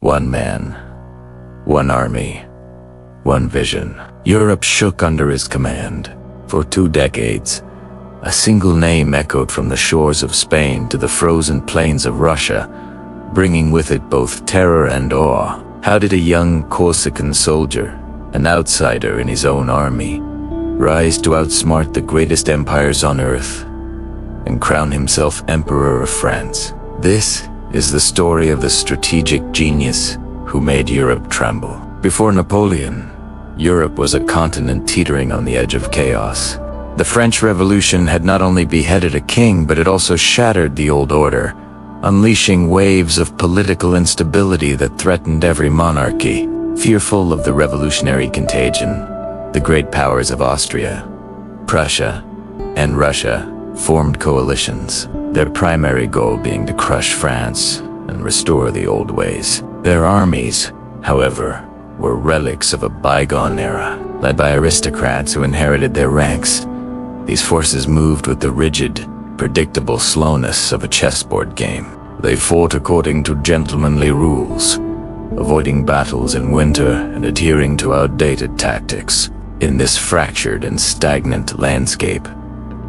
One man, one army, one vision. Europe shook under his command. For 2 decades, a single name echoed from the shores of Spain to the frozen plains of Russia, bringing with it both terror and awe. How did a young Corsican soldier, an outsider in his own army, rise to outsmart the greatest empires on earth and crown himself Emperor of France? This is the story of the strategic genius who made Europe tremble. Before Napoleon, Europe was a continent teetering on the edge of chaos. The French Revolution had not only beheaded a king, but it also shattered the old order, unleashing waves of political instability that threatened every monarchy. Fearful of the revolutionary contagion, the great powers of Austria, Prussia, and Russia formed coalitions, their primary goal being to crush France and restore the old ways. Their armies, however, were relics of a bygone era, led by aristocrats who inherited their ranks. These forces moved with the rigid, predictable slowness of a chessboard game. They fought according to gentlemanly rules, avoiding battles in winter and adhering to outdated tactics. In this fractured and stagnant landscape,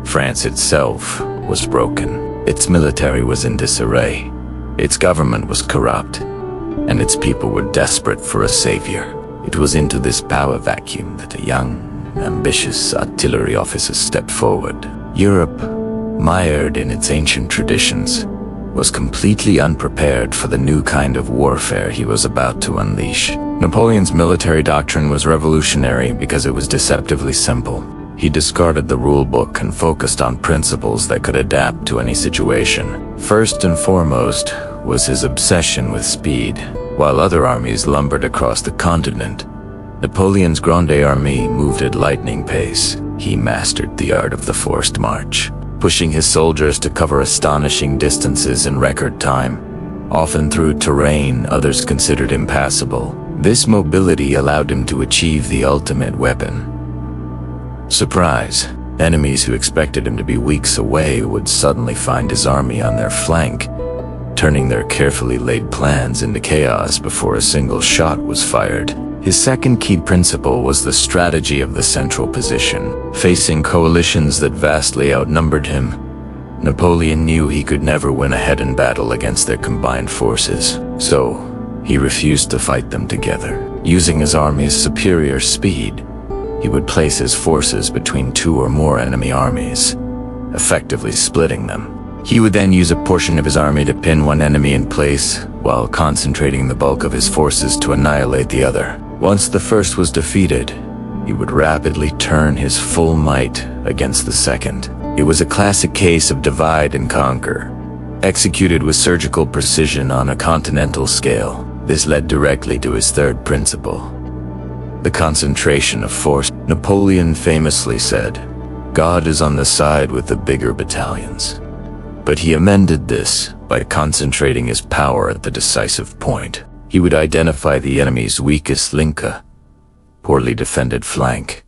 France itself was broken. Its military was in disarray, its government was corrupt, and its people were desperate for a savior. It was into this power vacuum that a young, ambitious artillery officer stepped forward. Europe, mired in its ancient traditions, was completely unprepared for the new kind of warfare he was about to unleash. Napoleon's military doctrine was revolutionary because it was deceptively simple. He discarded the rule book and focused on principles that could adapt to any situation. First and foremost was his obsession with speed. While other armies lumbered across the continent, Napoleon's Grande Armée moved at lightning pace. He mastered the art of the forced march, pushing his soldiers to cover astonishing distances in record time, often through terrain others considered impassable. This mobility allowed him to achieve the ultimate weapon: surprise. Enemies who expected him to be weeks away would suddenly find his army on their flank, turning their carefully laid plans into chaos before a single shot was fired. His second key principle was the strategy of the central position. Facing coalitions that vastly outnumbered him, Napoleon knew he could never win ahead in battle against their combined forces. So, he refused to fight them together. Using his army's superior speed, he would place his forces between 2 or more enemy armies, effectively splitting them. He would then use a portion of his army to pin one enemy in place, while concentrating the bulk of his forces to annihilate the other. Once the first was defeated, he would rapidly turn his full might against the second. It was a classic case of divide and conquer, executed with surgical precision on a continental scale. This led directly to his third principle: the concentration of force. Napoleon famously said, "God is on the side with the bigger battalions." But he amended this by concentrating his power at the decisive point. He would identify the enemy's weakest link, a poorly defended flank,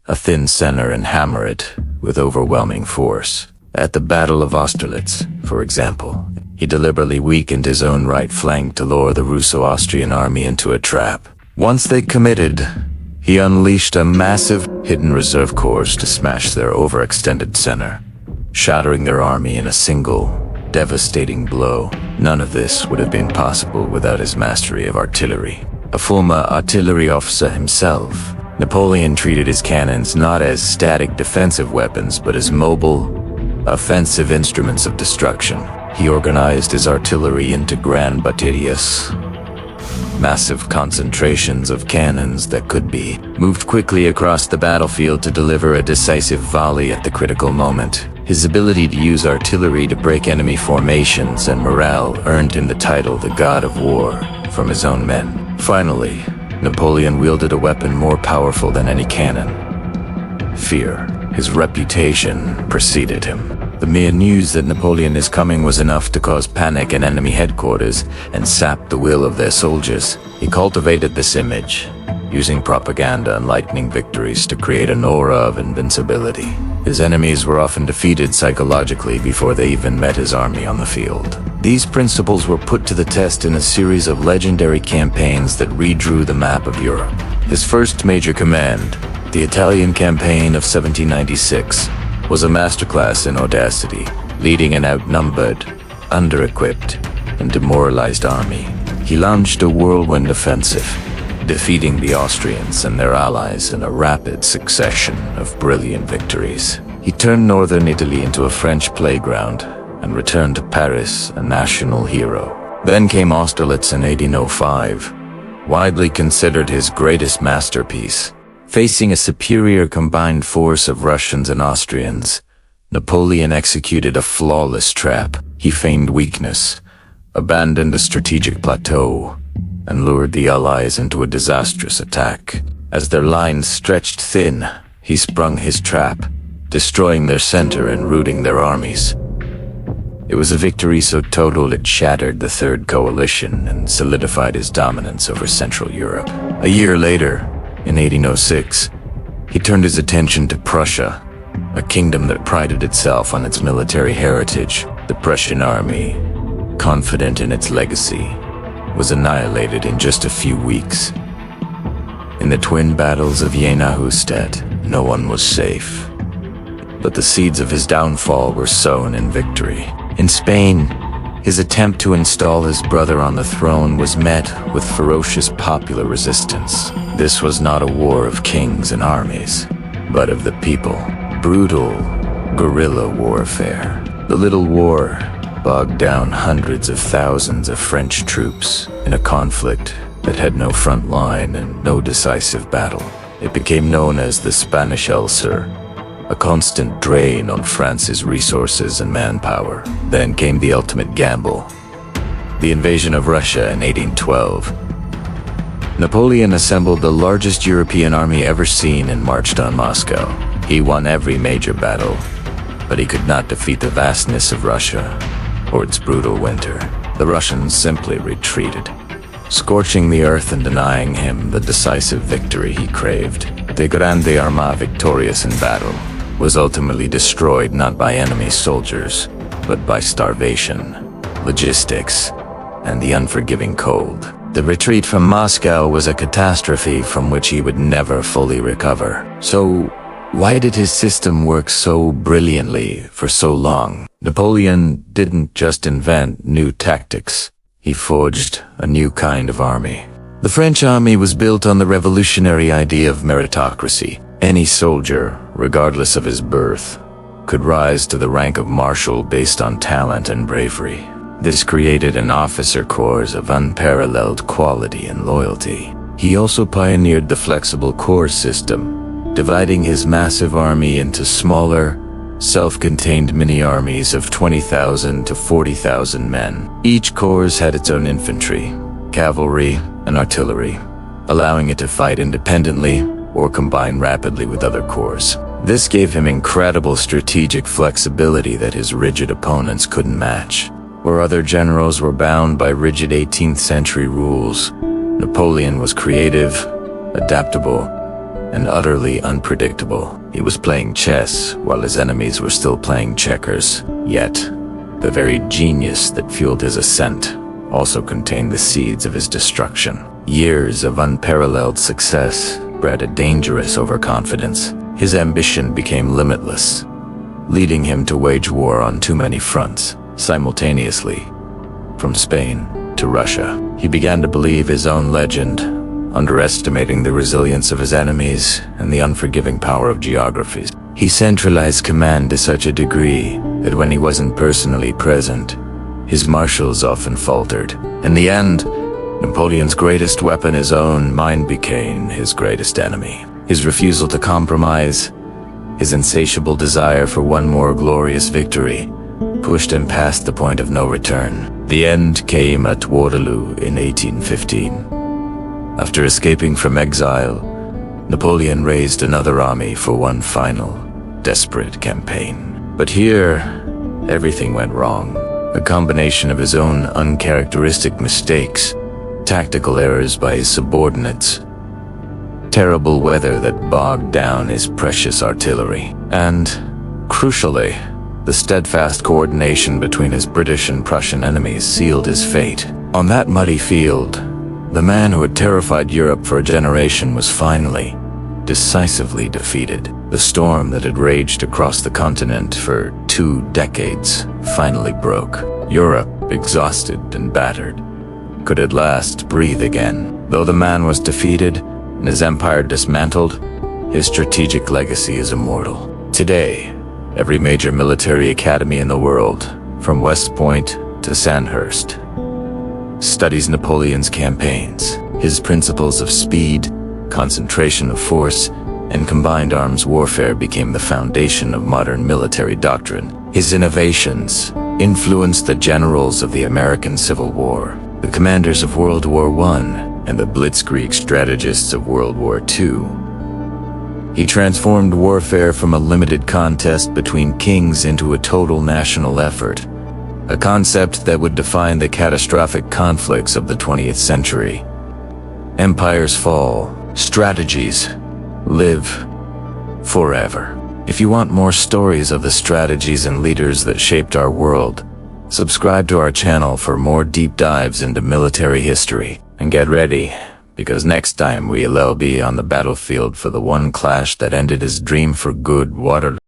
a thin center, and hammer it with overwhelming force. At the Battle of Austerlitz, for example, he deliberately weakened his own right flank to lure the Russo-Austrian army into a trap. Once they committed, he unleashed a massive hidden reserve corps to smash their overextended center, shattering their army in a single, devastating blow. None of this would have been possible without his mastery of artillery. A former artillery officer himself, Napoleon treated his cannons not as static defensive weapons, but as mobile, offensive instruments of destruction. He organized his artillery into grand battalions, massive concentrations of cannons that could be moved quickly across the battlefield to deliver a decisive volley at the critical moment. His ability to use artillery to break enemy formations and morale earned him the title the God of War from his own men. Finally, Napoleon wielded a weapon more powerful than any cannon: fear. His reputation preceded him. The mere news that Napoleon is coming was enough to cause panic in enemy headquarters and sap the will of their soldiers. He cultivated this image, using propaganda and lightning victories to create an aura of invincibility. His enemies were often defeated psychologically before they even met his army on the field. These principles were put to the test in a series of legendary campaigns that redrew the map of Europe. His first major command, the Italian campaign of 1796, was a masterclass in audacity, leading an outnumbered, under-equipped, and demoralized army. He launched a whirlwind offensive, defeating the Austrians and their allies in a rapid succession of brilliant victories. He turned northern Italy into a French playground and returned to Paris a national hero. Then came Austerlitz in 1805, widely considered his greatest masterpiece. Facing a superior combined force of Russians and Austrians, Napoleon executed a flawless trap. He feigned weakness, abandoned a strategic plateau, and lured the Allies into a disastrous attack. As their lines stretched thin, he sprung his trap, destroying their center and routing their armies. It was a victory so total it shattered the Third Coalition and solidified his dominance over Central Europe. A year later, in 1806, he turned his attention to Prussia, a kingdom that prided itself on its military heritage. The Prussian army, confident in its legacy, was annihilated in just a few weeks. In the twin battles of Jena-Hustad, no one was safe. But the seeds of his downfall were sown in victory. In Spain, his attempt to install his brother on the throne was met with ferocious popular resistance. This was not a war of kings and armies, but of the people. Brutal guerrilla warfare. The little war bogged down hundreds of thousands of French troops in a conflict that had no front line and no decisive battle. It became known as the Spanish Ulcer, a constant drain on France's resources and manpower. Then came the ultimate gamble, the invasion of Russia in 1812. Napoleon assembled the largest European army ever seen and marched on Moscow. He won every major battle, but he could not defeat the vastness of Russia or its brutal winter. The Russians simply retreated, scorching the earth and denying him the decisive victory he craved. The Grande Armée, victorious in battle, was ultimately destroyed not by enemy soldiers, but by starvation, logistics, and the unforgiving cold. The retreat from Moscow was a catastrophe from which he would never fully recover. So, why did his system work so brilliantly for so long? Napoleon didn't just invent new tactics. He forged a new kind of army. The French army was built on the revolutionary idea of meritocracy. Any soldier, regardless of his birth, could rise to the rank of marshal based on talent and bravery. This created an officer corps of unparalleled quality and loyalty. He also pioneered the flexible corps system, dividing his massive army into smaller, self-contained mini-armies of 20,000 to 40,000 men. Each corps had its own infantry, cavalry, and artillery, allowing it to fight independently or combine rapidly with other corps. This gave him incredible strategic flexibility that his rigid opponents couldn't match. Where other generals were bound by rigid 18th century rules, Napoleon was creative, adaptable, and utterly unpredictable. He was playing chess while his enemies were still playing checkers. Yet, the very genius that fueled his ascent also contained the seeds of his destruction. Years of unparalleled success bred a dangerous overconfidence. His ambition became limitless, leading him to wage war on too many fronts simultaneously. From Spain to Russia, he began to believe his own legend, underestimating the resilience of his enemies and the unforgiving power of geographies. He centralized command to such a degree that when he wasn't personally present, his marshals often faltered. In the end, Napoleon's greatest weapon, his own mind, became his greatest enemy. His refusal to compromise, his insatiable desire for one more glorious victory, pushed him past the point of no return. The end came at Waterloo in 1815. After escaping from exile, Napoleon raised another army for one final, desperate campaign. But here, everything went wrong. A combination of his own uncharacteristic mistakes, tactical errors by his subordinates, terrible weather that bogged down his precious artillery, and, crucially, the steadfast coordination between his British and Prussian enemies sealed his fate. On that muddy field, the man who had terrified Europe for a generation was finally, decisively defeated. The storm that had raged across the continent for 2 decades finally broke. Europe, exhausted and battered, could at last breathe again. Though the man was defeated and his empire dismantled, his strategic legacy is immortal. Today, every major military academy in the world, from West Point to Sandhurst, studies Napoleon's campaigns. His principles of speed, concentration of force, and combined arms warfare became the foundation of modern military doctrine. His innovations influenced the generals of the American Civil War, the commanders of World War I, and the blitzkrieg strategists of World War II. He transformed warfare from a limited contest between kings into a total national effort, a concept that would define the catastrophic conflicts of the 20th century. Empires fall, strategies live forever. If you want more stories of the strategies and leaders that shaped our world, subscribe to our channel for more deep dives into military history. And get ready, because next time we'll be on the battlefield for the one clash that ended his dream for good. Waterloo.